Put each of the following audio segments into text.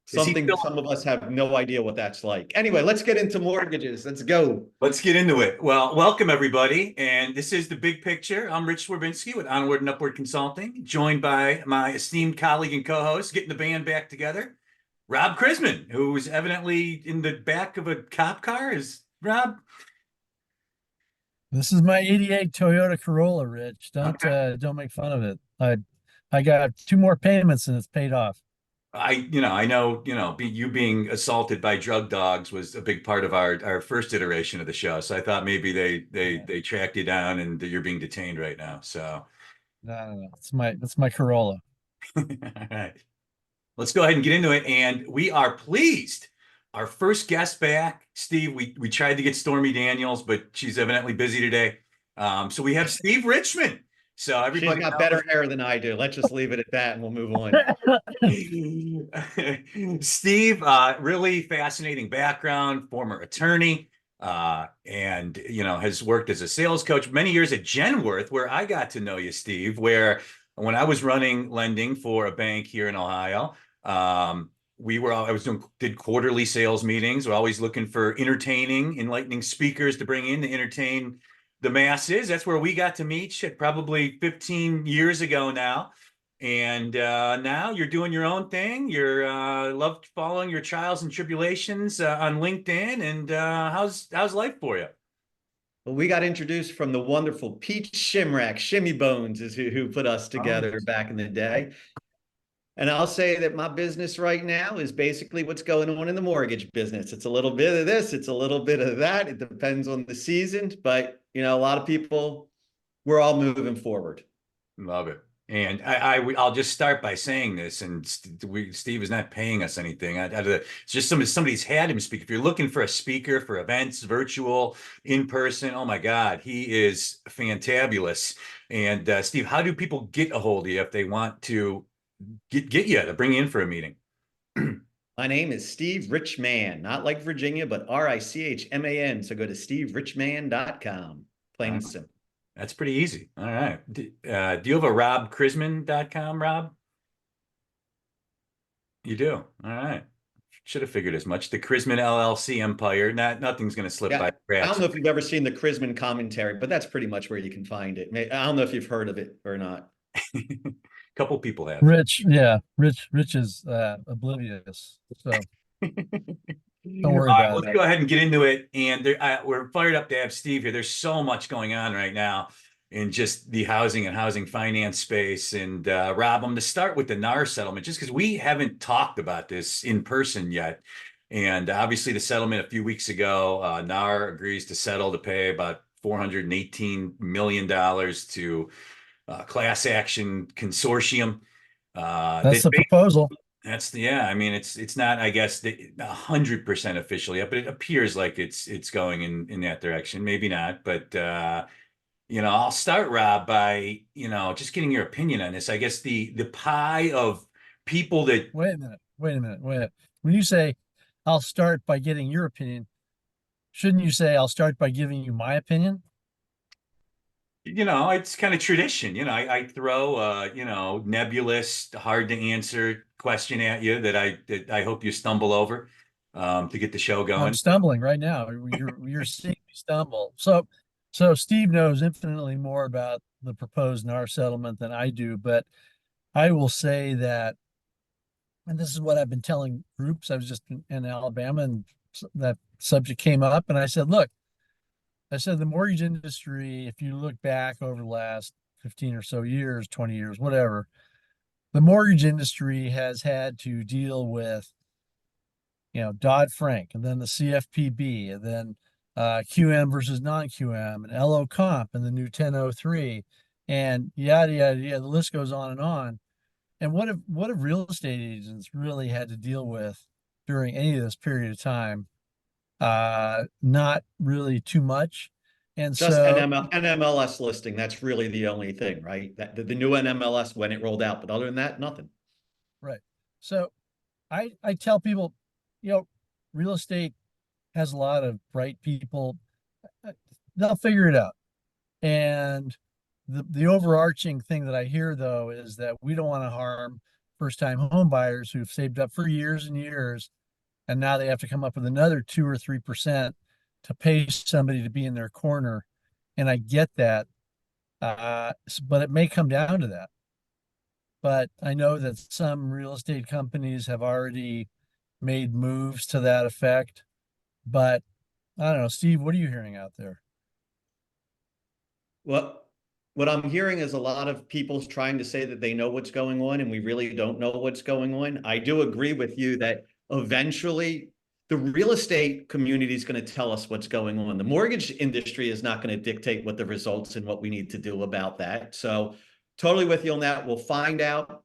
Something some of us have no idea what that's like. Anyway, let's get into mortgages. Let's go. Let's get into it. Well, welcome everybody. And this is The Big Picture. I'm Rich Swerbinsky with Onward and Upward Consulting, joined by my esteemed colleague and co-host, getting the band back together, Rob Chrisman, who is evidently in the back of a cop car. Is Rob? This is my '88 Toyota Corolla, Rich. Okay. Don't make fun of it. I got two more payments and it's paid off. I know, you being assaulted by drug dogs was a big part of our first iteration of the show. So I thought maybe they tracked you down and you're being detained right now. So, No. It's my Corolla. all right, let's go ahead and get into it. And we are pleased. Our first guest back, Steve. We tried to get Stormy Daniels, but she's evidently busy today. So we have Steve Richman. So She's everybody got knows. better hair than I do. Let's just leave it at that and we'll move on. Steve, really fascinating background, former attorney, and has worked as a sales coach many years at Genworth, where I got to know you, Steve, where when I was running lending for a bank here in Ohio, did quarterly sales meetings. We're always looking for entertaining, enlightening speakers to bring in to entertain the masses. That's where we got to meet, shit, probably 15 years ago now. And now you're doing your own thing. You're love following your trials and tribulations on LinkedIn. And how's life for you? Well, we got introduced from the wonderful Pete Shimrack. Shimmy Bones is who put us together back in the day. And I'll say that my business right now is basically what's going on in the mortgage business. It's a little bit of this, it's a little bit of that. It depends on the season, but a lot of people, we're all moving forward. Love it. And I'll just start by saying this, and Steve is not paying us anything. It's just somebody's had him speak. If you're looking for a speaker for events, virtual, in person, oh my God, he is fantabulous. And Steve, how do people get a hold of you if they want to get you to bring you in for a meeting? My name is Steve Richman, not like Virginia, but Richman. So go to steverichman.com. Plain and simple. That's pretty easy. All right. Do you have a robchrisman.com, Rob? You do. All right. Should have figured as much. The Chrisman LLC empire. Nothing's going to slip by the cracks. I don't know if you've ever seen the Chrisman commentary, but that's pretty much where you can find it. I don't know if you've heard of it or not. A couple people have. Rich is oblivious. So don't worry about it. Let's go ahead and get into it. And we're fired up to have Steve here. There's so much going on right now in just the housing and housing finance space. And Rob, I'm going to start with the NAR settlement, just because we haven't talked about this in person yet. And obviously the settlement a few weeks ago, NAR agrees to settle to pay about $418 million to class action consortium. That's the proposal. I mean, it's not, I guess, 100% official yet, but it appears like it's going in that direction. Maybe not, but I'll start, Rob, by just getting your opinion on this. I guess the pie of people that wait a minute. When you say I'll start by getting your opinion, shouldn't you say I'll start by giving you my opinion? It's kind of tradition. I throw nebulous, hard to answer question at you that I hope you stumble over to get the show going. I'm stumbling right now. You're seeing me stumble. So Steve knows infinitely more about the proposed NAR settlement than I do, but I will say that, and this is what I've been telling groups. I was just in Alabama and that subject came up, and I said, look, the mortgage industry, if you look back over the last 15 or so years, 20 years, whatever, the mortgage industry has had to deal with, Dodd-Frank, and then the CFPB, and then QM versus non-QM, and LO comp, and the new 1003, and yada, yada, yada. The list goes on and on. And what have real estate agents really had to deal with during any of this period of time? Not really too much. And just so NMLS listing, that's really the only thing, right? That the new NMLS when it rolled out, but other than that, nothing. Right. So I tell people, real estate has a lot of bright people. They'll figure it out. And the overarching thing that I hear, though, is that we don't want to harm first-time home buyers who've saved up for years and years, and now they have to come up with another 2 or 3% to pay somebody to be in their corner. And I get that, but it may come down to that. But I know that some real estate companies have already made moves to that effect. But I don't know, Steve, what are you hearing out there? Well, what I'm hearing is a lot of people trying to say that they know what's going on, and we really don't know what's going on. I do agree with you that eventually the real estate community is going to tell us what's going on. The mortgage industry is not going to dictate what the results and what we need to do about that. So totally with you on that. We'll find out.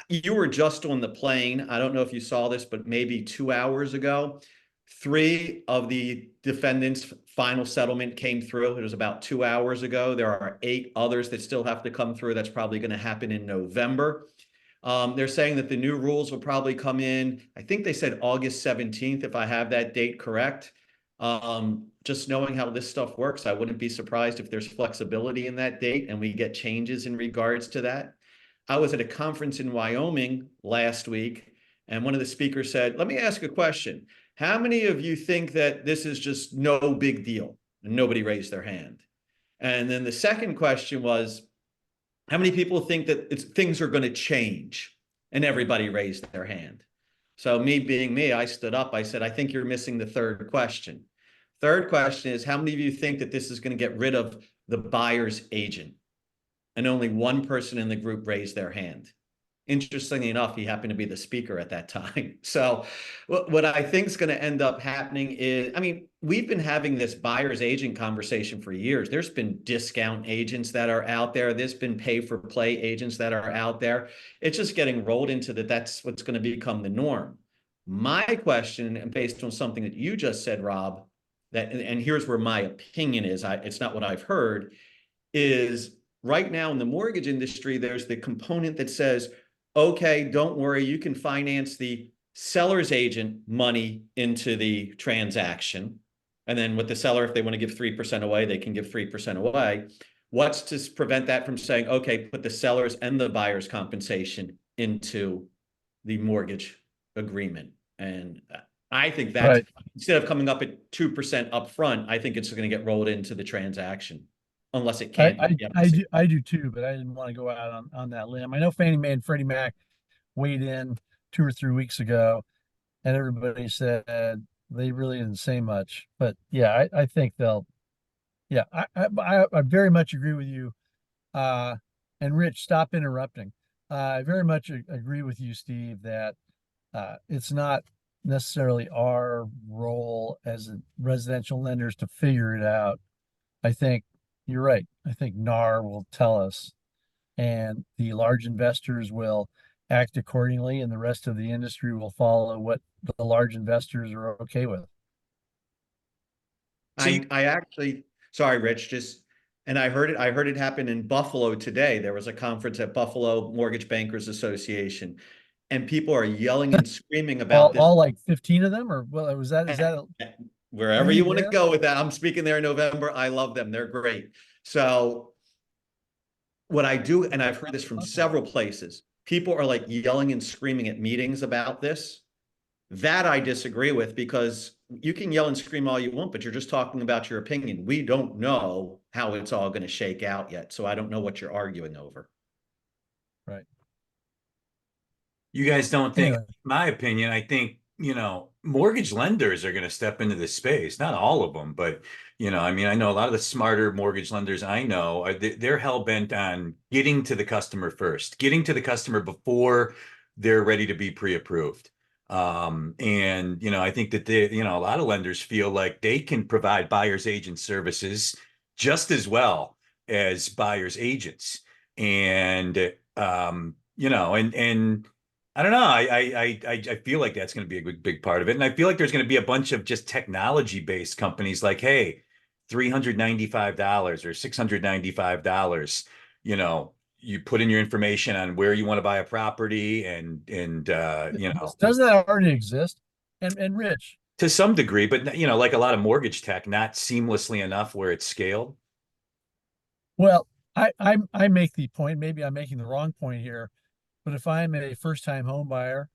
You were just on the plane. I don't know if you saw this, but maybe 2 hours ago, 3 of the defendants' final settlement came through. It was about 2 hours ago. There are 8 others that still have to come through. That's probably going to happen in November. They're saying that the new rules will probably come in, I think they said August 17th, if I have that date correct. Just knowing how this stuff works, I wouldn't be surprised if there's flexibility in that date and we get changes in regards to that. I was at a conference in Wyoming last week, and one of the speakers said, let me ask a question. How many of you think that this is just no big deal? And nobody raised their hand. And then the second question was, how many people think that things are going to change? And everybody raised their hand. So me being me, I stood up. I said, I think you're missing the third question. Third question is, how many of you think that this is going to get rid of the buyer's agent? And only one person in the group raised their hand. Interestingly enough, he happened to be the speaker at that time. So what I think is going to end up happening is, I mean, we've been having this buyer's agent conversation for years. There's been discount agents that are out there. There's been pay for play agents that are out there. It's just getting rolled into that. That's what's going to become the norm. My question, and based on something that you just said, Rob, that, and here's where my opinion is, it's not what I've heard, is right now in the mortgage industry, there's the component that says, okay, don't worry, you can finance the seller's agent money into the transaction. And then with the seller, if they want to give 3% away, they can give 3% away. What's to prevent that from saying, okay, put the seller's and the buyer's compensation into the mortgage agreement? And I think that Right. instead of coming up at 2% upfront, I think it's going to get rolled into the transaction. Unless it can't. I do too, but I didn't want to go out on that limb. I know Fannie Mae and Freddie Mac weighed in 2 or 3 weeks ago, and everybody said they really didn't say much. But yeah, I think they'll. Yeah, I very much agree with you. And Rich, stop interrupting. I very much agree with you, Steve, that it's not necessarily our role as residential lenders to figure it out. I think you're right. I think NAR will tell us, and the large investors will act accordingly, and the rest of the industry will follow what the large investors are okay with. I actually, sorry, Rich, and I heard it happen in Buffalo today. There was a conference at Buffalo Mortgage Bankers Association, and people are yelling and screaming about this. All like 15 of them, or well, is that wherever you want to go with that? I'm speaking there in November. I love them. They're great. So what I do, and I've heard this from several places, people are like yelling and screaming at meetings about this. That I disagree with, because you can yell and scream all you want, but you're just talking about your opinion. We don't know how it's all going to shake out yet. So I don't know what you're arguing over. Right. You guys don't think, Anyway. my opinion, I think, mortgage lenders are going to step into this space. Not all of them, but, I mean, I know a lot of the smarter mortgage lenders I know, they're hell-bent on getting to the customer first, getting to the customer before they're ready to be pre-approved. And, I think that a lot of lenders feel like they can provide buyer's agent services just as well as buyer's agents. And, and I don't know. I feel like that's going to be a big part of it. And I feel like there's going to be a bunch of just technology-based companies like, hey, $395 or $695, you put in your information on where you want to buy a property and Doesn't that already exist? And Rich, to some degree, but like a lot of mortgage tech, not seamlessly enough where it's scaled. Well, I make the point, maybe I'm making the wrong point here, But if I'm a first-time home buyer,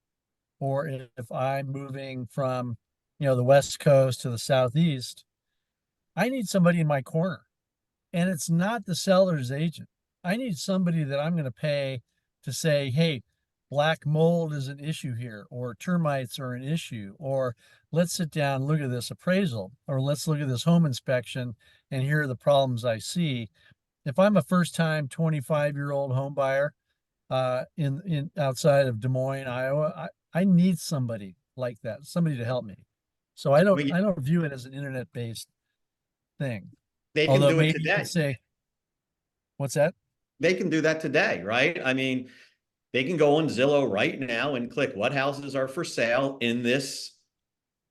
or if I'm moving from, the West Coast to the Southeast, I need somebody in my corner. And it's not the seller's agent. I need somebody that I'm going to pay to say, hey, black mold is an issue here, or termites are an issue, or let's sit down, look at this appraisal, or let's look at this home inspection, and here are the problems I see. If I'm a first-time 25-year-old home buyer in outside of Des Moines, Iowa, I need somebody like that, somebody to help me. So I Well, don't view it as an internet-based thing. they can Although do it maybe you today. could say, what's that? They can do that today, right? I mean, they can go on Zillow right now and click what houses are for sale in this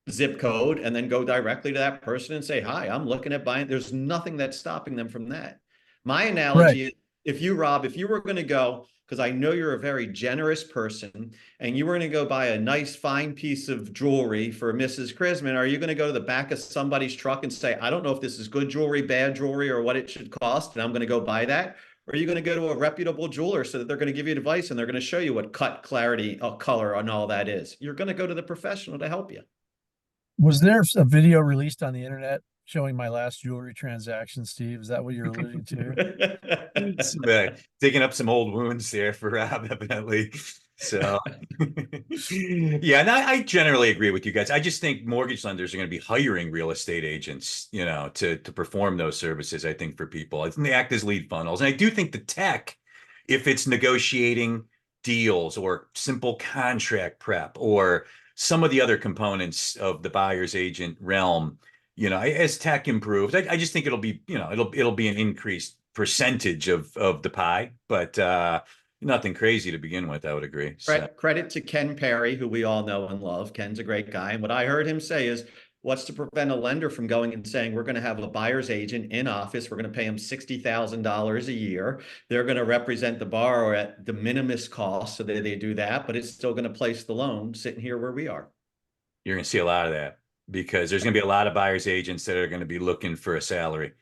zip code, and then go directly to that person and say, hi, I'm looking at buying. There's nothing that's stopping them from that. My Right. analogy is, if you, Rob, if you were going to go, because I know you're a very generous person, and you were going to go buy a nice fine piece of jewelry for Mrs. Chrisman, are you going to go to the back of somebody's truck and say, I don't know if this is good jewelry, bad jewelry, or what it should cost, and I'm going to go buy that? Or are you going to go to a reputable jeweler so that they're going to give you advice and they're going to show you what cut, clarity, color, and all that is? You're going to go to the professional to help you. Was there a video released on the internet showing my last jewelry transaction, Steve? Is that what you're alluding to? It's, digging up some old wounds there for Rob, evidently. So, yeah, and I generally agree with you guys. I just think mortgage lenders are going to be hiring real estate agents, to perform those services. I think for people, I think they act as lead funnels, and I do think the tech, if it's negotiating deals or simple contract prep or some of the other components of the buyer's agent realm, as tech improves, I just think it'll be, it'll be an increased percentage of the pie, but nothing crazy to begin with, I would agree. So. Credit to Ken Perry, who we all know and love. Ken's a great guy. And what I heard him say is, what's to prevent a lender from going and saying, we're going to have a buyer's agent in office. We're going to pay him $60,000 a year. They're going to represent the borrower at de minimis cost. So they do that, but it's still going to place the loan sitting here where we are. You're going to see a lot of that because there's going to be a lot of buyer's agents that are going to be looking for a salary.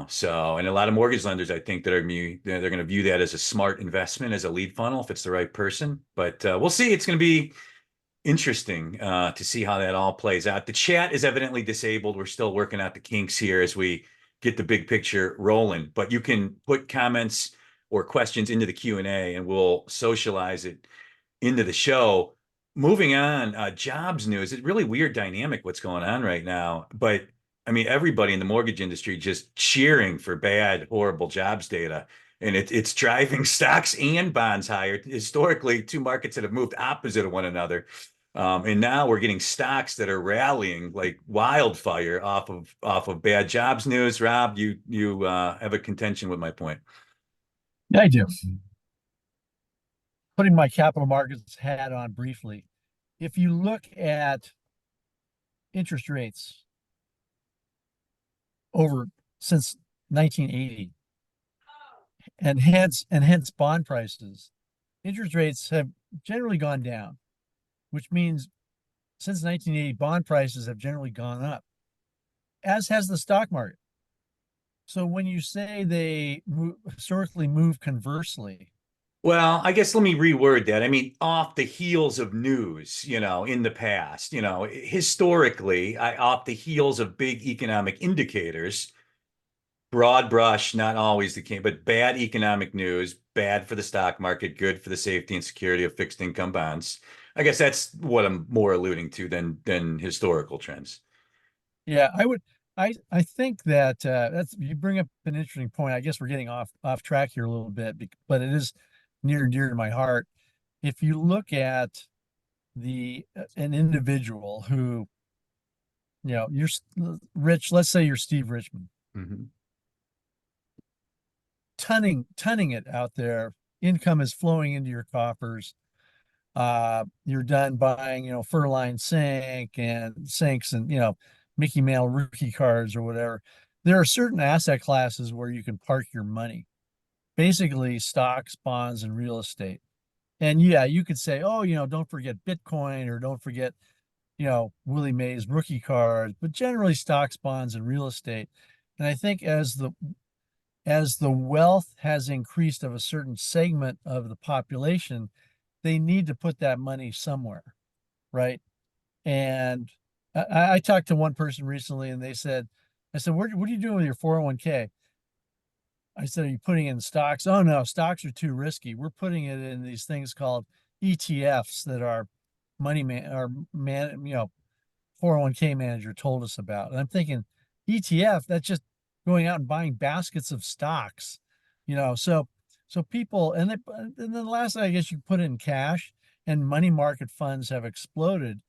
So, and a lot of mortgage lenders, I think, that are they're going to view that as a smart investment, as a lead funnel, if it's the right person. But we'll see. It's going to be interesting to see how that all plays out. The chat is evidently disabled. We're still working out the kinks here as we get the big picture rolling. But you can put comments or questions into the Q&A, and we'll socialize it into the show. Moving on, jobs news. It's really weird dynamic what's going on right now, but I mean, everybody in the mortgage industry just cheering for bad, horrible jobs data. And it's driving stocks and bonds higher. Historically, two markets that have moved opposite of one another. And now we're getting stocks that are rallying like wildfire off of bad jobs news. Rob, you have a contention with my point. Yeah, I do. Putting my capital markets hat on briefly, if you look at interest rates over since 1980, and hence bond prices, interest rates have generally gone down, which means since 1980, bond prices have generally gone up, as has the stock market. So when you say they historically move conversely, well, I guess let me reword that. I mean, off the heels of news, in the past, historically, off the heels of big economic indicators, broad brush, not always the case, but bad economic news, bad for the stock market, good for the safety and security of fixed income bonds. I guess that's what I'm more alluding to than historical trends. yeah, I think that that's, you bring up an interesting point. I guess we're getting off track here a little bit, but it is near and dear to my heart. If you look at an individual who, you're Rich, let's say you're Steve Richman, Mm-hmm. tunning it out there, income is flowing into your coffers. You're done buying, Furline sink and sinks and, Mickey Mantle rookie cards or whatever. There are certain asset classes where you can park your money, basically stocks, bonds, and real estate. And yeah, you could say, oh, don't forget Bitcoin, or don't forget, Willie Mays rookie cards, but generally stocks, bonds, and real estate. And I think as as the wealth has increased of a certain segment of the population, they need to put that money somewhere, right? And I talked to one person recently and they said, I said, what are you doing with your 401k? I said, are you putting it in stocks? Oh no, stocks are too risky. We're putting it in these things called ETFs that our money man, our man, 401k manager told us about. And I'm thinking, ETF, that's just going out and buying baskets of stocks, so people, and then last, I guess you put it in cash, and money market funds have exploded,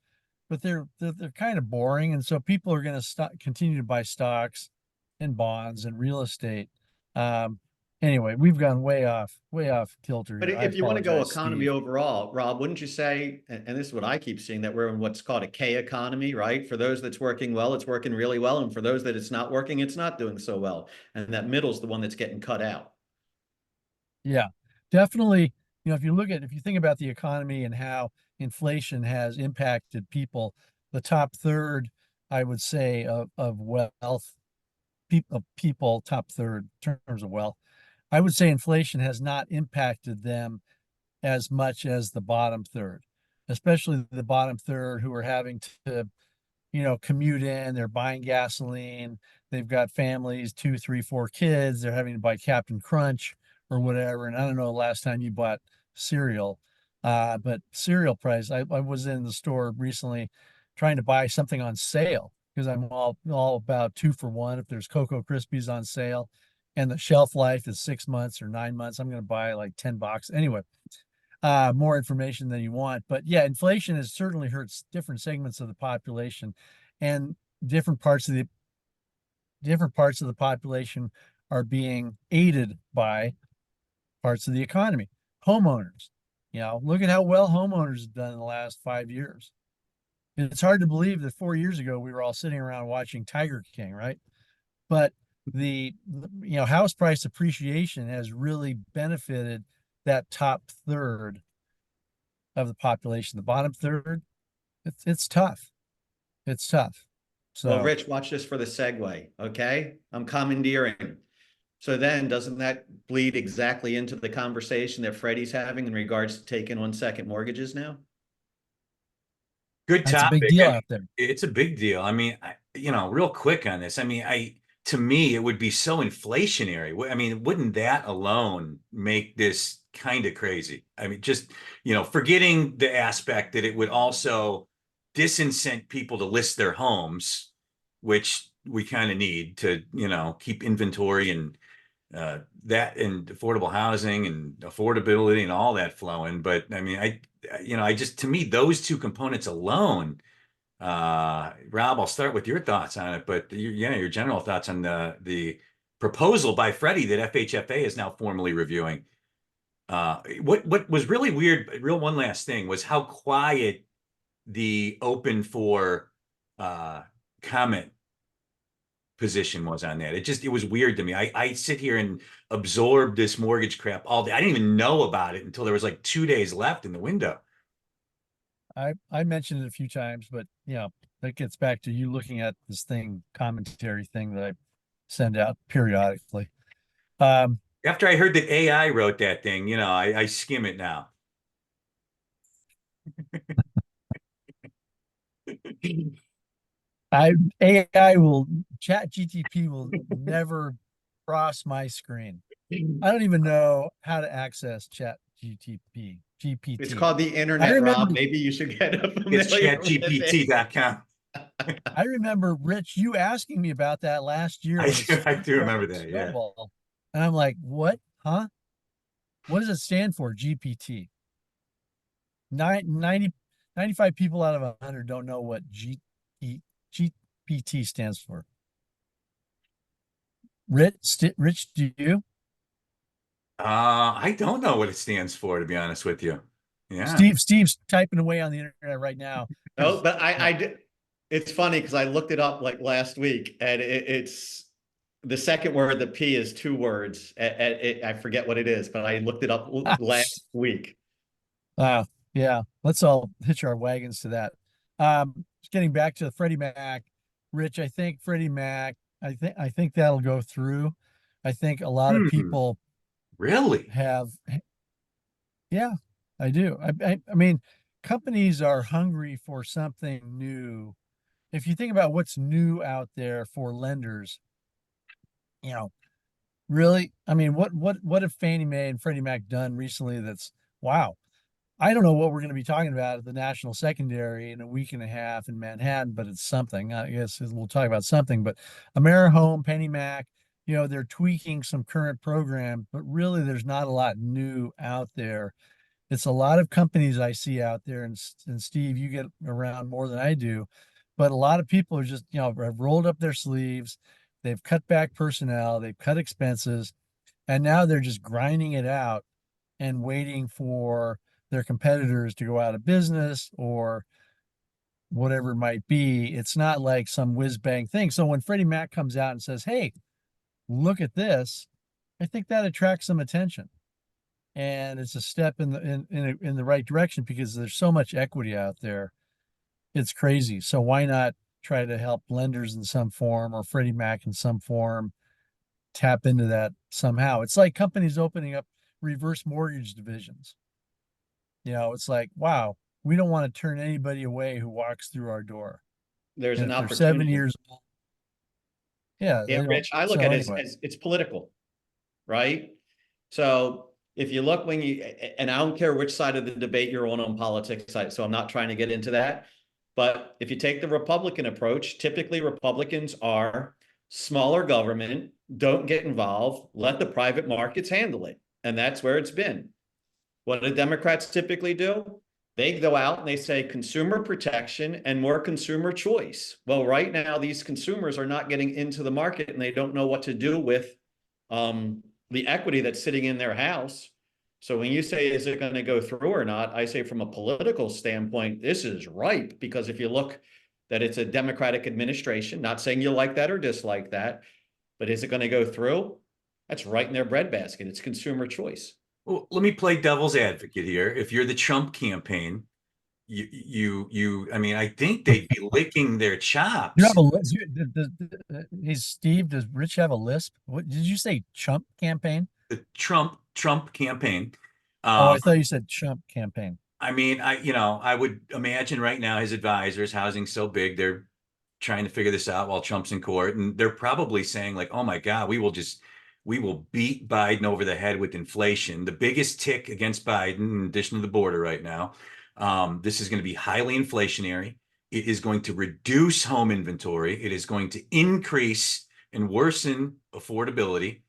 but they're kind of boring. And so people are going to continue to buy stocks and bonds and real estate. Anyway, we've gone way off kilter But here. I if you want to go apologize, economy Steve. overall, Rob, wouldn't you say, and this is what I keep seeing, that we're in what's called a K economy, right? For those that's working well, it's working really well. And for those that it's not working, it's not doing so well. And that middle's the one that's getting cut out. Yeah, definitely. If you think about the economy and how inflation has impacted people, the top third, I would say, of wealth, people top third in terms of wealth, I would say inflation has not impacted them as much as the bottom third, especially the bottom third who are having to, commute in, they're buying gasoline, they've got families, 2, 3, 4 kids, they're having to buy Captain Crunch or whatever. And I don't know the last time you bought cereal, but cereal price, I was in the store recently trying to buy something on sale because I'm all about 2 for 1. If there's Cocoa Krispies on sale and the shelf life is 6 months or 9 months, I'm going to buy like 10 bucks. Anyway, more information than you want. But yeah, inflation has certainly hurt different segments of the population, and different parts of the population are being aided by parts of the economy. Homeowners, look at how well homeowners have done in the last 5 years. It's hard to believe that 4 years ago we were all sitting around watching Tiger King, right? But the house price appreciation has really benefited that top third of the population. The bottom third, it's tough. It's tough. Well, So Rich, watch this for the segue. Okay. I'm commandeering. So then doesn't that bleed exactly into the conversation that Freddie's having in regards to taking on second mortgages now? Good that's a big topic. deal I mean, out there. it's a big deal. I mean, real quick on this. I mean, to me, it would be so inflationary. I mean, wouldn't that alone make this kind of crazy? I mean, just, forgetting the aspect that it would also disincent people to list their homes, which we kind of need to, keep inventory and that and affordable housing and affordability and all that flowing. But I mean, I just, to me, those two components alone, Rob, I'll start with your thoughts on it, but your general thoughts on the proposal by Freddie that FHFA is now formally reviewing. What was really weird, one last thing, was how quiet the open for comment position was on that. It was weird to me. I sit here and absorb this mortgage crap all day. I didn't even know about it until there was like 2 days left in the window. I mentioned it a few times, but that gets back to you looking at this commentary thing that I send out periodically. After I heard that AI wrote that thing, I skim it now. AI chat GTP will never cross my screen. I don't even know how to access chat GPT. It's called the internet, Rob. Maybe you should get It's familiar with it. chatgpt.com. I remember, Rich, you asking me about that last year. I do remember that, yeah. And I'm like, what? Huh? What does it stand for, GPT? 95 people out of 100 don't know what GPT stands for. Rich, do you? I don't know what it stands for, to be honest with you. Yeah. Steve's typing away on the internet right now. No, but I did. It's funny because I looked it up like last week, and it's the second word. The P is 2 words. I forget what it is, but I looked it up last week. Yeah. Let's all hitch our wagons to that. Getting back to Freddie Mac, Rich. I think Freddie Mac. I think that'll go through. I think a lot of Hmm, people really? have, yeah, I do. I mean, companies are hungry for something new. If you think about what's new out there for lenders, you know, really, I mean, what have Fannie Mae and Freddie Mac done recently that's wow? I don't know what we're going to be talking about at the National Secondary in a week and a half in Manhattan, but it's something. I guess we'll talk about something. But AmeriHome, Penny Mac, they're tweaking some current program, but really there's not a lot new out there. It's a lot of companies I see out there, and Steve, you get around more than I do, but a lot of people are just, have rolled up their sleeves. They've cut back personnel, they've cut expenses, and now they're just grinding it out and waiting for their competitors to go out of business or whatever it might be. It's not like some whiz bang thing. So when Freddie Mac comes out and says, "Hey, look at this," I think that attracts some attention, and it's a step in the right direction because there's so much equity out there. It's crazy. So why not try to help lenders in some form or Freddie Mac in some form tap into that somehow? It's like companies opening up reverse mortgage divisions. It's like, wow, we don't want to turn anybody away who walks through our door. There's And an if they're 7 opportunity. years old, yeah, Yeah, they don't. Rich, I look So at it anyway, as it's political, right? So if you look and I don't care which side of the debate you're on politics, so I'm not trying to get into that. But if you take the Republican approach, typically Republicans are smaller government, don't get involved, let the private markets handle it. And that's where it's been. What do Democrats typically do? They go out and they say consumer protection and more consumer choice. Well, right now, these consumers are not getting into the market and they don't know what to do with the equity that's sitting in their house. So when you say, is it going to go through or not? I say from a political standpoint, this is ripe because if you look that it's a Democratic administration, not saying you like that or dislike that, but is it going to go through? That's right in their breadbasket. It's consumer choice. Well, let me play devil's advocate here. If you're the Trump campaign, I mean, I think they'd be licking their you chops. have a list. Hey, Steve, does Rich have a lisp? What did you say? Chump campaign? The Trump campaign. Oh, Um, I thought you said chump campaign. I mean, I would imagine right now his advisors, housing's so big, they're trying to figure this out while Trump's in court, and they're probably saying like, "Oh my God, we will beat Biden over the head with inflation, the biggest tick against Biden, in addition to the border right now. This is going to be highly inflationary. It is going to reduce home inventory. It is going to increase and worsen affordability.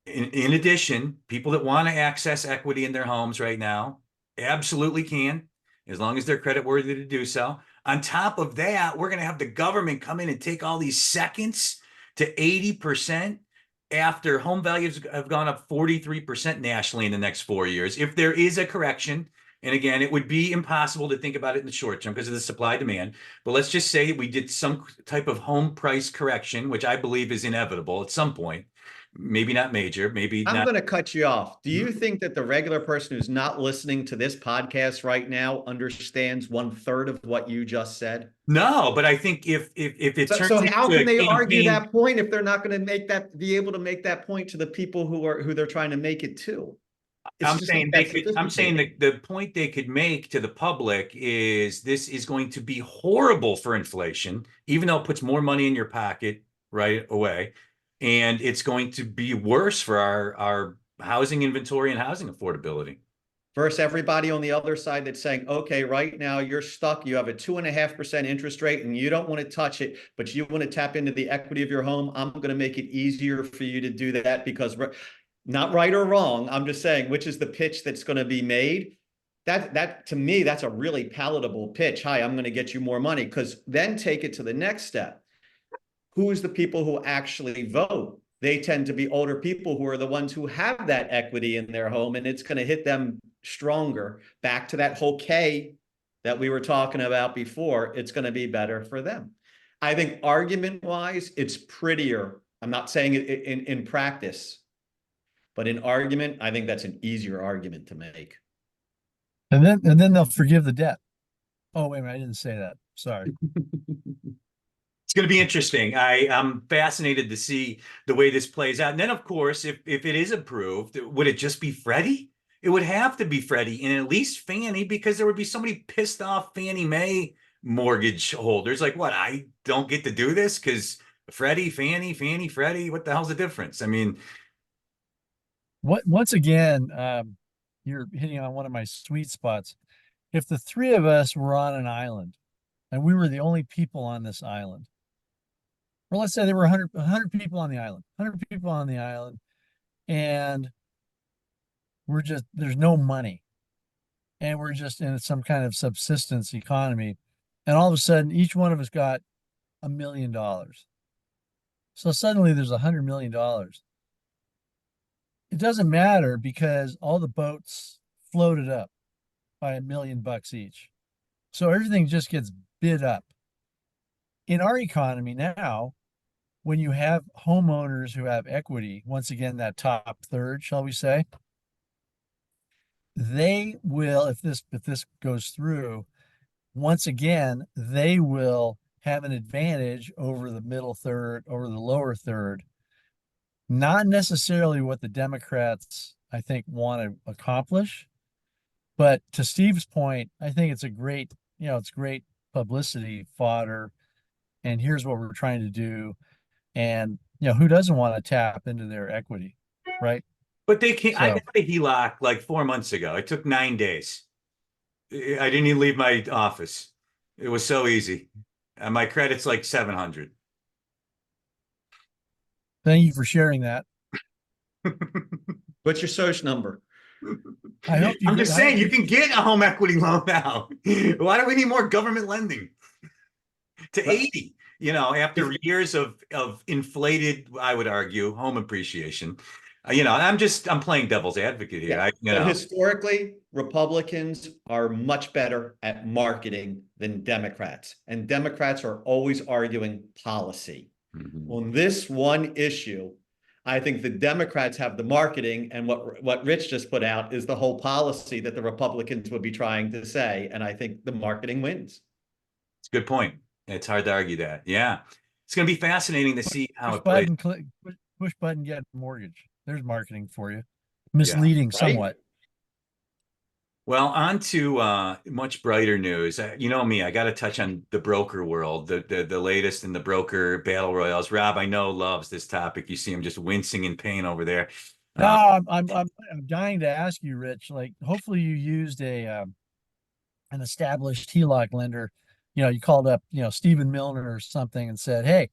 In addition, people that want to access equity in their homes right now absolutely can, as long as they're credit worthy to do so. On top of that, we're going to have the government come in and take all these seconds to 80% after home values have gone up 43% nationally in the next 4 years. If there is a correction, and again, it would be impossible to think about it in the short term because of the supply demand. But let's just say we did some type of home price correction, which I believe is inevitable at some point. Maybe not major, maybe I'm not. going to cut you off. Do you think that the regular person who's not listening to this podcast right now understands 1/3 of what you just said? No, but I think if it turns So how into can a they argue campaign, that point if they're not going to be able to make that point to the people who they're trying to make it to? It's I'm just not saying they that could, I'm saying sophisticated. that the point they could make to the public is this is going to be horrible for inflation, even though it puts more money in your pocket right away. And it's going to be worse for our housing inventory and housing affordability. Versus everybody on the other side that's saying, okay, right now you're stuck. You have a 2.5% interest rate and you don't want to touch it, but you want to tap into the equity of your home. I'm going to make it easier for you to do that because not right or wrong. I'm just saying, which is the pitch that's going to be made. That to me, that's a really palatable pitch. Hi, I'm going to get you more money because then take it to the next step. Who's the people who actually vote? They tend to be older people who are the ones who have that equity in their home, and it's going to hit them stronger. Back to that whole K that we were talking about before, it's going to be better for them. I think argument wise, it's prettier. I'm not saying it in practice, but in argument, I think that's an easier argument to make. And then they'll forgive the debt. Oh, wait a minute, I didn't say that. Sorry. going to be interesting. I'm fascinated to see the way this plays out. And then, of course, if it is approved, would it just be Freddie? It would have to be Freddie and at least Fannie, because there would be so many pissed off Fannie Mae mortgage holders. Like, what? I don't get to do this because Freddie, Fannie, Fannie, Freddie. What the hell's the difference? I mean, Once again, you're hitting on one of my sweet spots. If the three of us were on an island and we were the only people on this island, or let's say there were 100 people on the island, 100 people on the island, and there's no money, and we're just in some kind of subsistence economy, and all of a sudden each one of us got $1 million. So suddenly there's $100 million. It doesn't matter because all the boats floated up by $1 million each. So everything just gets bid up. In our economy now, when you have homeowners who have equity, once again, that top third, shall we say, they will, if this goes through, once again, they will have an advantage over the middle third, over the lower third. Not necessarily what the Democrats, I think, want to accomplish. But to Steve's point, I think it's it's great publicity fodder. And here's what we're trying to do. And, who doesn't want to tap into their equity, right? but they can't. I got a HELOC like 4 months ago. It took 9 days. I didn't even leave my office. It was so easy. And my credit's like 700. Thank you for sharing that. What's your social number? I'm just saying you can get a home equity loan now. Why do we need more government lending? To 80, after years of inflated, I would argue, home appreciation. I'm playing devil's advocate here. Yeah. Historically, Republicans are much better at marketing than Democrats, and Democrats are always arguing policy. Mm-hmm. On this one issue, I think the Democrats have the marketing, and what Rich just put out is the whole policy that the Republicans would be trying to say, and I think the marketing wins. It's a good point. It's hard to argue that. Yeah, it's going to be fascinating to see how it plays. Push button, get mortgage. There's marketing for you. Misleading somewhat. Well, on to much brighter news. You know me, I got to touch on the broker world, the latest in the broker battle royals. Rob, I know, loves this topic. You see him just wincing in pain over there. No, I'm dying to ask you, Rich. Like, hopefully you used an established HELOC lender. You called up, Stephen Milner or something and said, "Hey,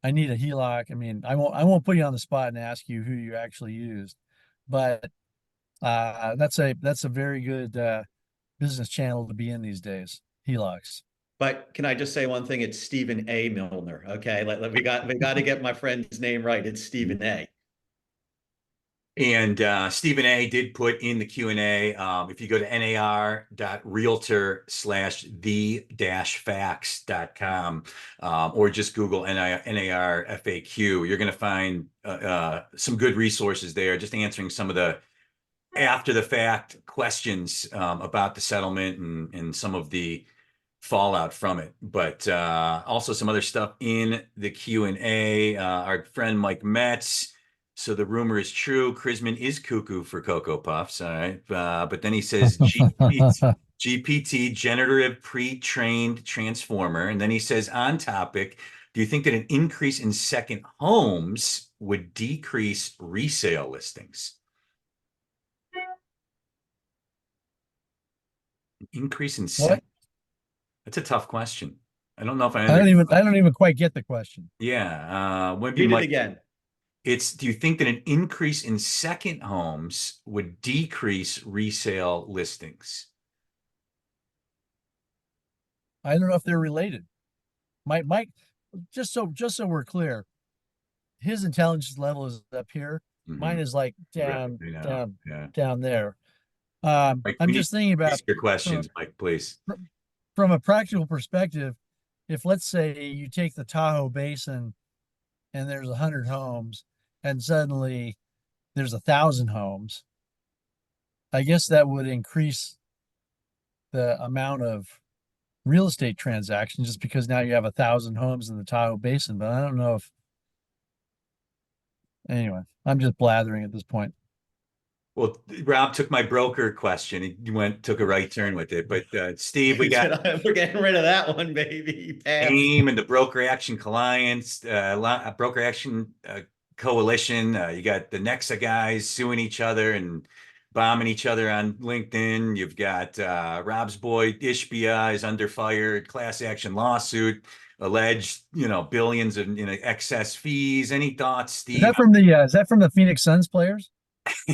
I need a HELOC." I mean, I won't put you on the spot and ask you who you actually used, but that's a very good business channel to be in these days, HELOCs. But can I just say one thing? It's Stephen A. Milner. Okay, we got to get my friend's name right. It's Stephen A. And Stephen A. did put in the Q&A, if you go to nar.realtor/the-facts.com, or just Google NAR FAQ, you're going to find some good resources there, just answering some of the after the fact questions about the settlement and some of the fallout from it. But also some other stuff in the Q&A. Our friend Mike Metz. So the rumor is true. Chrisman is cuckoo for Cocoa Puffs. All right. But then he says GPT, generative pre-trained transformer. And then he says, on topic, do you think that an increase in second homes would decrease resale listings? An increase in second? That's a tough question. I don't know if I don't even quite get the question. Yeah. Read it again. Do you think that an increase in second homes would decrease resale listings? I don't know if they're related. Mike, just so we're clear, his intelligence level is up here. Mm-hmm. Mine is like down there. Mike, I'm just thinking about your questions, Mike, please. From a practical perspective, if let's say you take the Tahoe Basin and there's 100 homes, and suddenly there's 1,000 homes, I guess that would increase the amount of real estate transaction just because now you have 1,000 homes in the Tahoe Basin. But I don't know if, anyway, I'm just blathering at this point. Well, Rob took my broker question. He took a right turn with it. But Steve, we got We're getting rid of that one, baby. Pass. AIM and the Broker Action Alliance, Broker Action Coalition. You got the Nexa guys suing each other and bombing each other on LinkedIn. You've got Rob's boy Ishbia is under fire, class action lawsuit, alleged, billions in excess fees. Any thoughts, Steve? Is that from the Phoenix Suns players?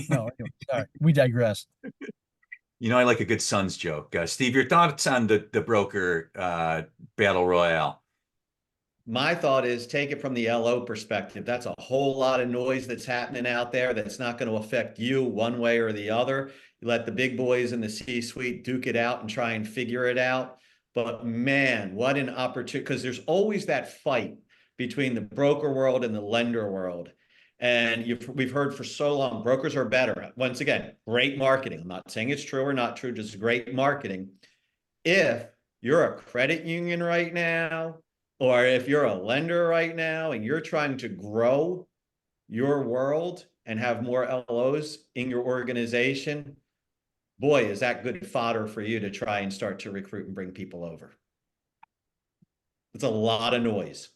No, anyway, sorry, we digress. I like a good Suns joke. Steve, your thoughts on the broker battle royale? My thought is take it from the LO perspective. That's a whole lot of noise that's happening out there that's not going to affect you one way or the other. You let the big boys in the C-suite duke it out and try and figure it out. But man, what an opportunity, because there's always that fight between the broker world and the lender world. And we've heard for so long, brokers are better. Once again, great marketing. I'm not saying it's true or not true, just great marketing. If you're a credit union right now, or if you're a lender right now and you're trying to grow your world and have more LOs in your organization, boy, is that good fodder for you to try and start to recruit and bring people over. It's a lot of noise.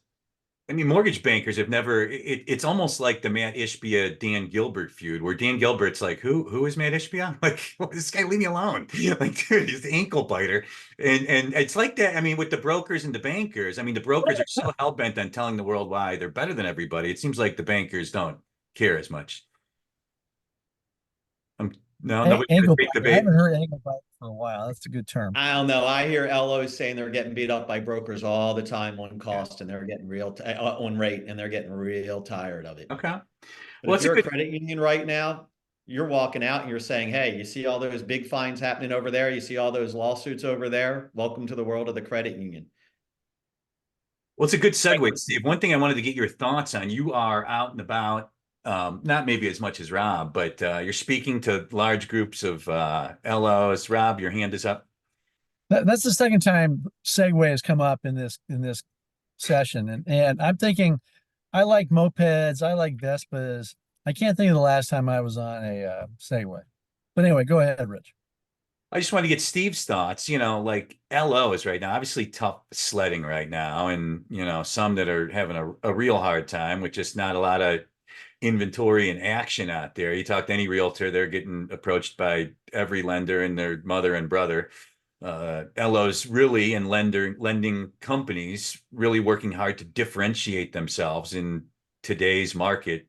I mean, mortgage bankers have never. It's almost like the Matt Ishbia Dan Gilbert feud, where Dan Gilbert's like, "Who is Matt Ishbia? Like, this guy, leave me alone! Like, dude, he's the ankle biter." And it's like that. I mean, with the brokers and the bankers. I mean, the brokers are so hell bent on telling the world why they're better than everybody. It seems like the bankers don't care as much. No, nobody's gonna Ankle take the bite. I bait. haven't heard ankle bite for a while. That's a good term. I don't know. I hear LOs saying they're getting beat up by brokers all the time on Yeah. cost, and they're getting on rate, and they're getting real tired of it. Okay. But Well, if it's a you're a good. credit union right now, you're walking out and you're saying, hey, you see all those big fines happening over there? You see all those lawsuits over there? Welcome to the world of the credit union. Well, it's a good segue, Steve. One thing I wanted to get your thoughts on. You are out and about, not maybe as much as Rob, but you're speaking to large groups of LOs. Rob, your hand is up. That's the second time Segway has come up in this session, and I'm thinking, I like mopeds, I like Vespas. I can't think of the last time I was on a Segway. But anyway, go ahead, Rich. I just want to get Steve's thoughts. Like LOs right now, obviously tough sledding right now, and some that are having a real hard time with just not a lot of inventory and action out there. You talk to any realtor, they're getting approached by every lender and their mother and brother. LOs really and lending companies really working hard to differentiate themselves in today's market.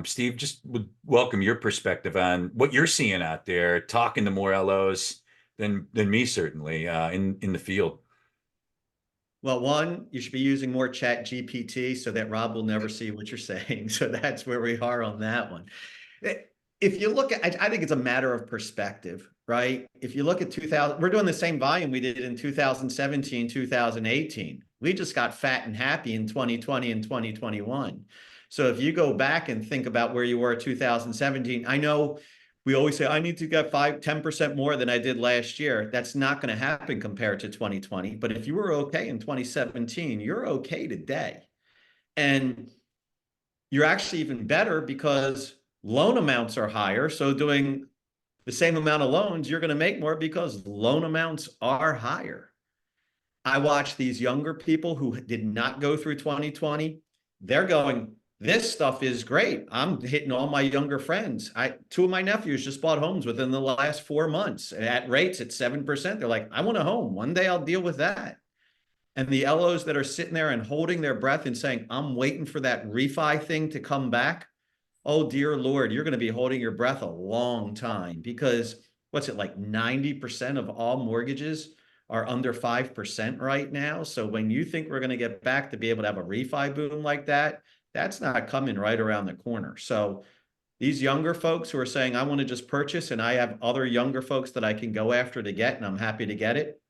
Steve, just would welcome your perspective on what you're seeing out there, talking to more LOs than me, certainly, in the field. Well, one, you should be using more Chat GPT so that Rob will never see what you're saying. So that's where we are on that one. If you look at, I think it's a matter of perspective, right? If you look at 2000, we're doing the same volume we did in 2017, 2018. We just got fat and happy in 2020 and 2021. So if you go back and think about where you were 2017, I know we always say, I need to get 10% more than I did last year. That's not going to happen compared to 2020. But if you were okay in 2017, you're okay today. And you're actually even better because loan amounts are higher. So doing the same amount of loans, you're going to make more because loan amounts are higher. I watch these younger people who did not go through 2020. They're going, this stuff is great. I'm hitting all my younger friends. Two of my nephews just bought homes within the last 4 months at rates at 7%. They're like, I want a home. One day I'll deal with that. And the LOs that are sitting there and holding their breath and saying, I'm waiting for that refi thing to come back. Oh, dear Lord, you're going to be holding your breath a long time because what's it like 90% of all mortgages are under 5% right now. So when you think we're going to get back to be able to have a refi boom like that, that's not coming right around the corner. So these younger folks who are saying, I want to just purchase and I have other younger folks that I can go after to get, and I'm happy to get it.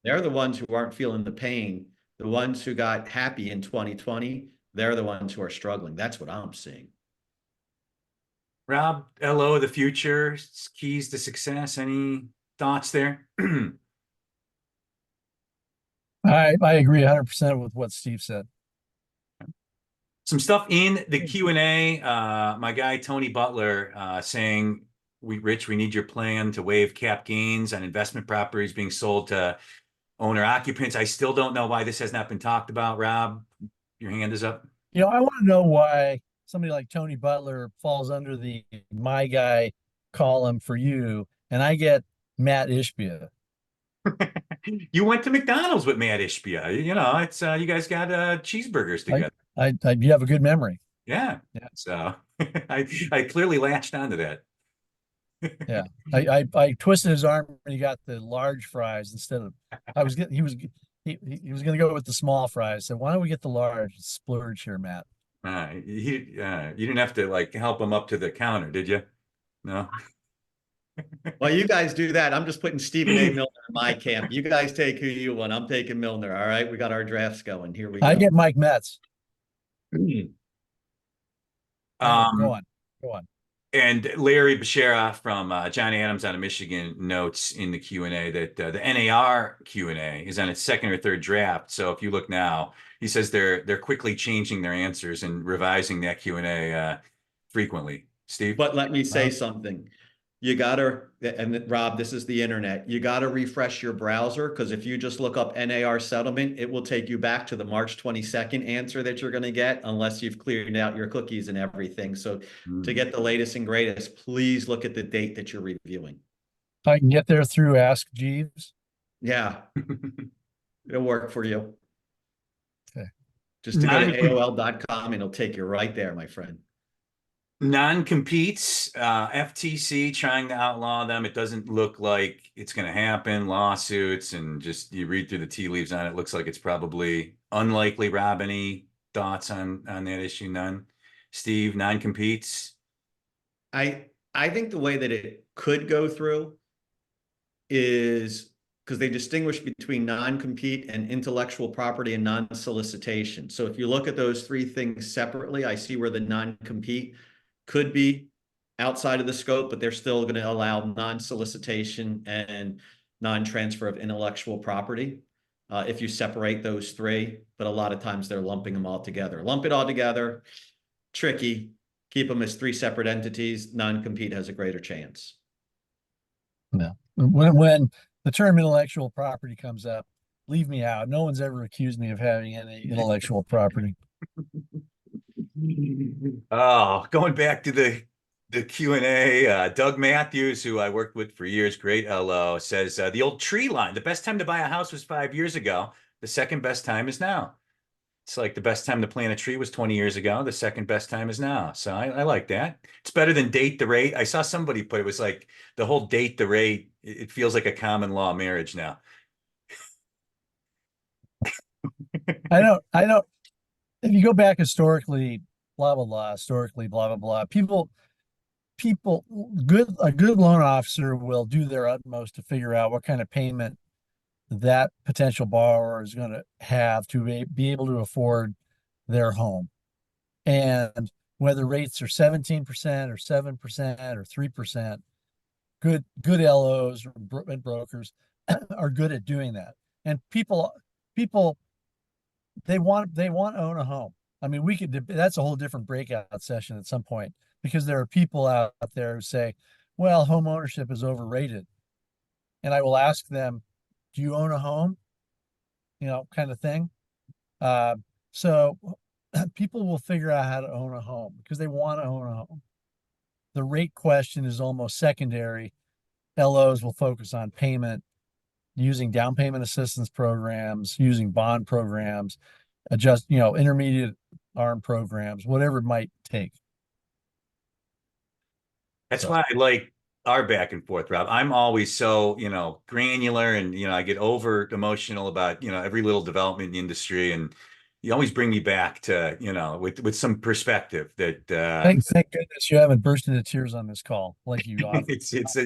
They're the ones who aren't feeling the pain. The ones who got happy in 2020, they're the ones who are struggling. That's what I'm seeing. Rob, LO of the future, keys to success. Any thoughts there? I agree 100% with what Steve said. Some stuff in the Q&A. My guy, Tony Butler, saying, Rich, we need your plan to waive cap gains on investment properties being sold to owner occupants. I still don't know why this has not been talked about. Rob, your hand is up. You know, I want to know why somebody like Tony Butler falls under the my guy column for you, and I get Matt Ishbia. You went to McDonald's with Matt Ishbia. You know, it's you guys got cheeseburgers together. You have a good memory. Yeah. Yeah. So I clearly latched onto that. Yeah. I twisted his arm and he got the large fries instead of he was gonna go with the small fries. So why don't we get the large splurge here, Matt? You didn't have to like help him up to the counter, did you? No. Well, you guys do that. I'm just putting Stephen A. Milner in my camp. You guys take who you want. I'm taking Milner. All right. We got our drafts going. Here we go. I get Mike Metz. Go on. Go on. And Larry Bashara from John Adams out of Michigan notes in the Q&A that the NAR Q&A is on its second or third draft. So if you look now, he says they're quickly changing their answers and revising that Q&A frequently. Steve? But let me say something. You gotta, and Rob, this is the internet. You gotta refresh your browser, because if you just look up NAR settlement, it will take you back to the March 22nd answer that you're gonna get, unless you've cleared out your cookies and everything. So to get the latest and greatest, please look at the date that you're reviewing. I can get there through Ask Jeeves. Yeah, it'll work for you. Okay. Just to go to AOL.com and it'll take you right there, my friend. Non-competes, FTC trying to outlaw them. It doesn't look like it's going to happen. Lawsuits, and just you read through the tea leaves on it. Looks like it's probably unlikely. Rob, any thoughts on that issue? None. Steve, non-competes? I think the way that it could go through is because they distinguish between non-compete and intellectual property and non-solicitation. So if you look at those three things separately, I see where the non-compete could be outside of the scope, but they're still going to allow non-solicitation and non-transfer of intellectual property if you separate those three. But a lot of times they're lumping them all together. Lump it all together, tricky. Keep them as three separate entities. Non-compete has a greater chance. No. When the term intellectual property comes up, leave me out. No one's ever accused me of having any intellectual property. Oh, going back to the Q&A, Doug Matthews, who I worked with for years, great LO, says the old tree line, the best time to buy a house was 5 years ago. The second best time is now. It's like the best time to plant a tree was 20 years ago. The second best time is now. So I like that. It's better than date the rate. I saw somebody put it was like the whole date the rate. It feels like a common law marriage now. I don't. If you go back historically, blah blah blah, historically, blah blah blah. A good loan officer will do their utmost to figure out what kind of payment that potential borrower is going to have to be able to afford their home. And whether rates are 17% or 7% or 3%, good LOs and brokers are good at doing that. And people they want to own a home. I mean, that's a whole different breakout session at some point, because there are people out there who say, well, home ownership is overrated. And I will ask them, do you own a home? You know, kind of thing. So people will figure out how to own a home because they want to own a home. The rate question is almost secondary. LOs will focus on payment, using down payment assistance programs, using bond programs, intermediate arm programs, whatever it might take. That's why I like our back and forth, Rob. I'm always so, granular, and, I get over emotional about, every little development in the industry. And you always bring me back to, with some perspective that, thank goodness you haven't burst into tears on this call like you often.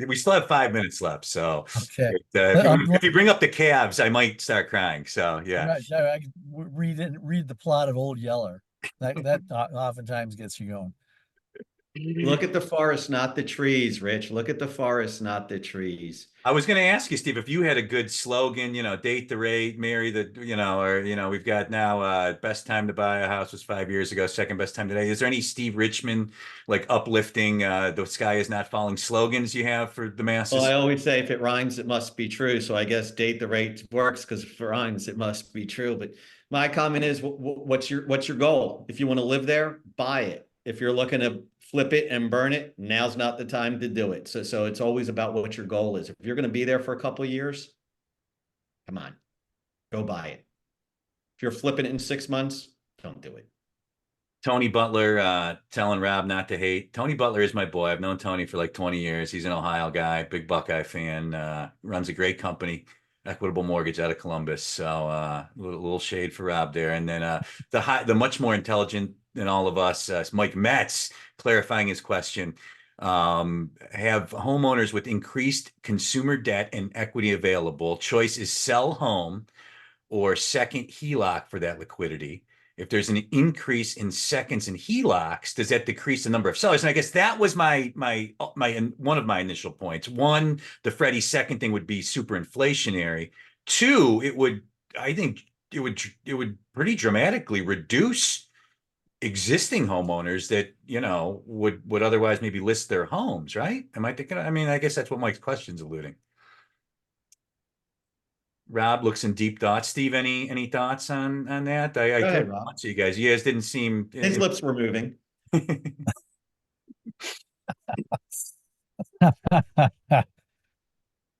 We still have 5 minutes left. So okay. If you bring up the Cavs, I might start crying. So yeah. Right, I read the plot of Old Yeller. That oftentimes gets you going. Look at the forest, not the trees, Rich. Look at the forest, not the trees. I was going to ask you, Steve, if you had a good slogan, date the rate, marry the, or, we've got now, best time to buy a house was 5 years ago, second best time today. Is there any Steve Richman, like uplifting, the sky is not falling slogans you have for the Well, I masses? always say if it rhymes, it must be true. So I guess date the rate works because if it rhymes, it must be true. But my comment is, what's your goal? If you want to live there, buy it. If you're looking to flip it and burn it, now's not the time to do it. So it's always about what your goal is. If you're going to be there for a couple of years, come on, go buy it. If you're flipping it in 6 months, don't do it. Tony Butler, telling Rob not to hate. Tony Butler is my boy. I've known Tony for like 20 years. He's an Ohio guy, big Buckeye fan, runs a great company, Equitable Mortgage out of Columbus. So a little shade for Rob there. And then the much more intelligent than all of us, Mike Metz, clarifying his question. Have homeowners with increased consumer debt and equity available. Choice is sell home or second HELOC for that liquidity. If there's an increase in seconds and HELOCs, does that decrease the number of sellers? And I guess that was my one of my initial points. One, the Freddie second thing would be super inflationary. Two, I think it would pretty dramatically reduce existing homeowners that would otherwise maybe list their homes, right? Am I thinking? I mean, I guess that's what Mike's question's alluding. Rob looks in deep thought. Steve, any thoughts on that? I Go ahead, couldn't Rob. answer you guys. You guys didn't seem. His lips were moving.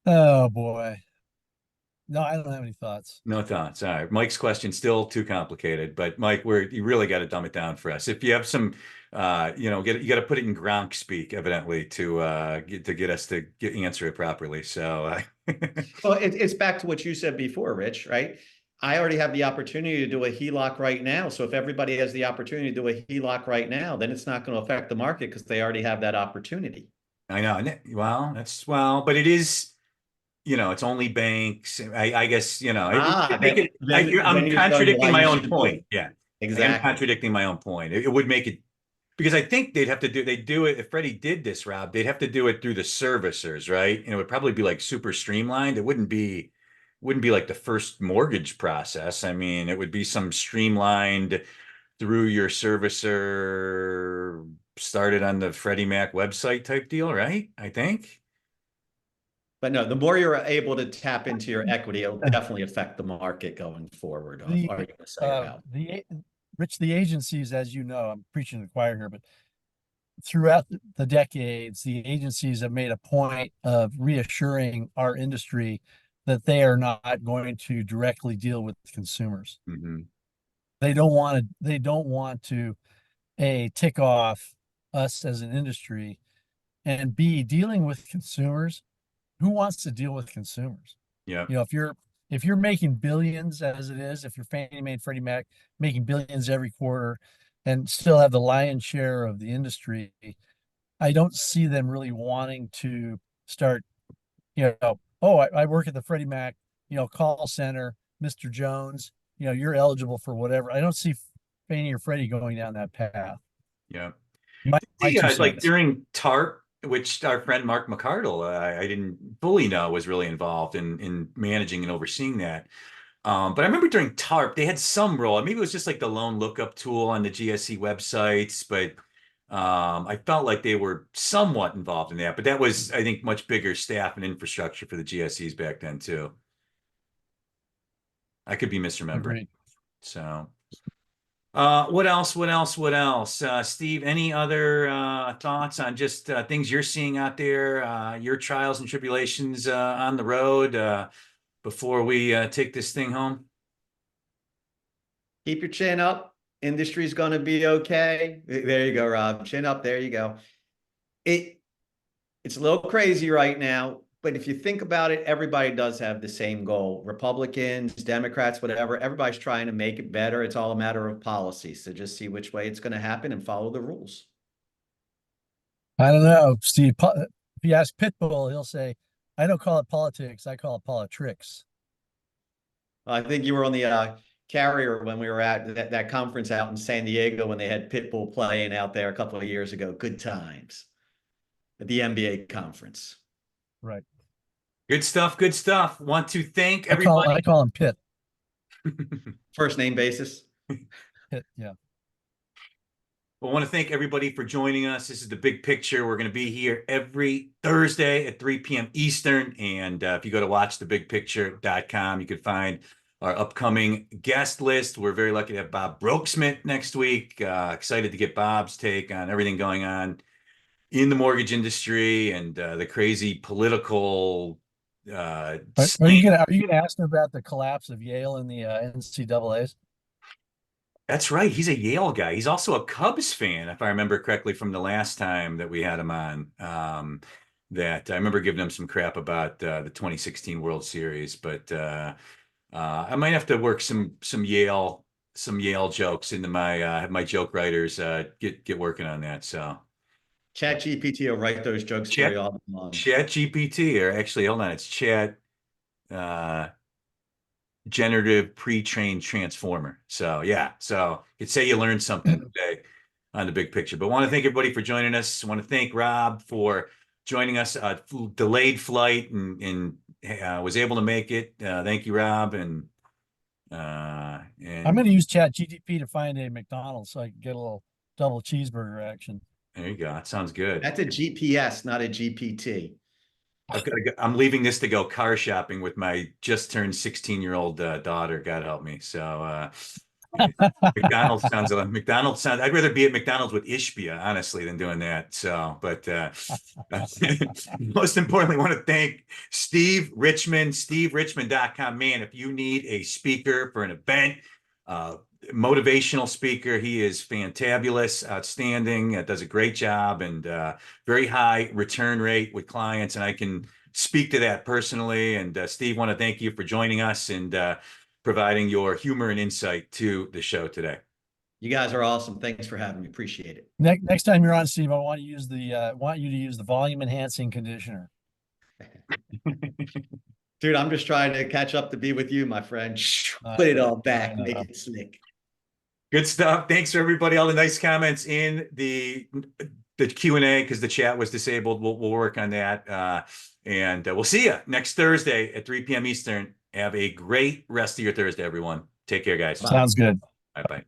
Oh boy. No, I don't have any thoughts. No thoughts. All right. Mike's question still too complicated, but Mike, you really got to dumb it down for us. If you have some, you got to put it in Gronk speak, evidently, to get us to answer it properly. So, Well, it's back to what you said before, Rich, right? I already have the opportunity to do a HELOC right now. So if everybody has the opportunity to do a HELOC right now, then it's not going to affect the market because they already have that opportunity. I know. But it is. It's only banks. I guess, I'm you're showing contradicting why my you own should do point. it. Yeah. I am Exactly. contradicting my own point. It would make it because I think they do it. If Freddie did this, Rob, they'd have to do it through the servicers, right? And it would probably be like super streamlined. It wouldn't be like the first mortgage process. I mean, it would be some streamlined through your servicer, started on the Freddie Mac website type deal, right? I think. But no, the more you're able to tap into your equity, it'll definitely affect the market going forward. The Are you going to say about? Rich, the agencies, as you know, I'm preaching to the choir here, but throughout the decades, the agencies have made a point of reassuring our industry that they are not going to directly deal with consumers. Mm-hmm. They don't want to A, tick off us as an industry, and B, dealing with consumers. Who wants to deal with consumers? Yeah. If you're making billions as it is, if you're Fannie Mae and Freddie Mac making billions every quarter and still have the lion's share of the industry, I don't see them really wanting to start, oh, I work at the Freddie Mac, call center, Mr. Jones, you're eligible for whatever. I don't see Fannie or Freddie going down that path. Yeah. My Like during TARP, which our friend Mark McCardle, I didn't fully know was really involved in managing and overseeing that. But I remember during TARP, they had some role. Maybe it was just like the loan lookup tool on the GSE websites, but I felt like they were somewhat involved in that. But that was, I think, much bigger staff and infrastructure for the GSEs back then too. I could be misremembering. Agreed. So. What else? Steve, any other thoughts on just things you're seeing out there, your trials and tribulations on the road before we take this thing home? Keep your chin up. Industry's going to be okay. There you go, Rob. Chin up. There you go. It's a little crazy right now, but if you think about it, everybody does have the same goal. Republicans, Democrats, whatever, everybody's trying to make it better. It's all a matter of policy. So just see which way it's going to happen and follow the rules. I don't know, Steve. If you ask Pitbull, he'll say, I don't call it politics. I call it politricks. I think you were on the Carrier when we were at that conference out in San Diego when they had Pitbull playing out there a couple of years ago. Good times at the NBA conference. Right. Good stuff. Good stuff. Want to thank everybody. I call him Pitt. First name basis. Pitt, yeah. I want to thank everybody for joining us. This is The Big Picture. We're going to be here every Thursday at 3 p.m. Eastern. And if you go to watchthebigpicture.com, you can find our upcoming guest list. We're very lucky to have Bob Brooksmith next week. Excited to get Bob's take on everything going on in the mortgage industry and the crazy political Are you gonna ask him about the collapse of Yale in the NCAAs? That's right. He's a Yale guy. He's also a Cubs fan, if I remember correctly from the last time that we had him on. That I remember giving him some crap about the 2016 World Series, but I might have to work some Yale jokes into my have my joke writers get working on that. So Chat GPT will write those jokes for you all day long. Chat GPT, or actually, hold on, it's Chat generative pre-trained transformer. So yeah, so you'd say you learned something today on The Big Picture. But want to thank everybody for joining us. Want to thank Rob for joining us. Delayed flight and was able to make it. Thank you, Rob. And I'm going to use Chat GTP to find a McDonald's so I can get a little double cheeseburger action. There you go. That sounds good. That's a GPS, not a GPT. I'm leaving this to go car shopping with my just turned 16-year-old daughter. God help me. So McDonald's sounds. I'd rather be at McDonald's with Ishbia, honestly, than doing that. So, but most importantly, I want to thank Steve Richman, SteveRichman.com. Man, if you need a speaker for an event, motivational speaker, he is fantabulous, outstanding, does a great job, and very high return rate with clients. And I can speak to that personally. And Steve, want to thank you for joining us and providing your humor and insight to the show today. You guys are awesome. Thanks for having me. Appreciate it. Next time you're on, Steve, I want you to use the volume enhancing conditioner. Dude, I'm just trying to catch up to be with you, my friend. Put it all back, make it slick. Good stuff. Thanks for everybody. All the nice comments in the Q&A, because the chat was disabled. We'll work on that. And we'll see you next Thursday at 3 p.m. Eastern. Have a great rest of your Thursday, everyone. Take care, guys. Sounds good. Bye-bye.